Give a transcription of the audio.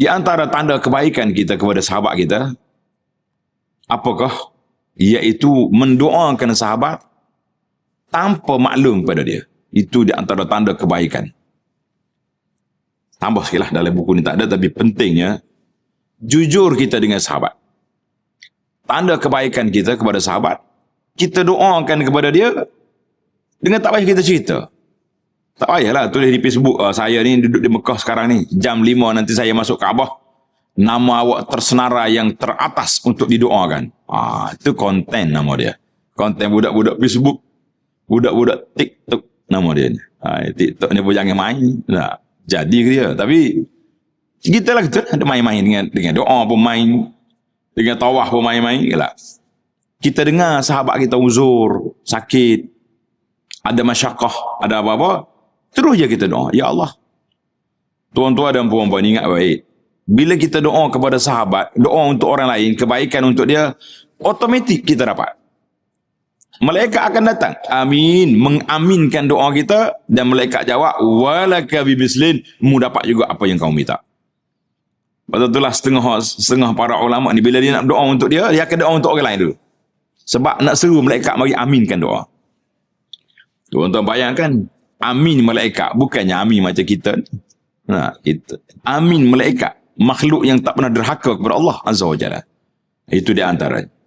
Di antara tanda kebaikan kita kepada sahabat kita, apakah? Iaitu mendoakan sahabat tanpa maklum pada dia. Itu di antara tanda kebaikan. Tambah sikit lah, dalam buku ni tak ada, tapi pentingnya jujur kita dengan sahabat. Tanda kebaikan kita kepada sahabat, kita doakan kepada dia dengan tak payah kita cerita. Tak payahlah tulis di Facebook, saya ni duduk di Mekah sekarang ni, jam 5 nanti saya masuk Kaabah, nama awak tersenara yang teratas untuk didoakan. Itu konten nama dia. Konten budak-budak Facebook, budak-budak TikTok nama dia ni. TikTok ni pun jangan main. Nah, jadi ke dia. Tapi kita lah kita ada main-main dengan doa pun main, dengan tawah pun main-main. Kita dengar sahabat kita uzur, sakit, ada masyarakat, ada apa-apa, terus je kita doa. Ya Allah, tuan-tuan dan puan-puan, ingat baik. Bila kita doa kepada sahabat, doa untuk orang lain, kebaikan untuk dia, otomatik kita dapat. Malaikat akan datang. Amin. Mengaminkan doa kita. Dan malaikat jawab, walaka bimislin. Mu dapat juga apa yang kau minta. Lepas itulah setengah para ulama ni, bila dia nak doa untuk dia, dia akan doa untuk orang lain dulu. Sebab nak seru malaikat mari aminkan doa. Tuan-tuan bayangkan, amin malaikat. Bukannya amin macam kita. Kita. Amin malaikat. Makhluk yang tak pernah derhaka kepada Allah Azza wa Jalla. Itu di antara.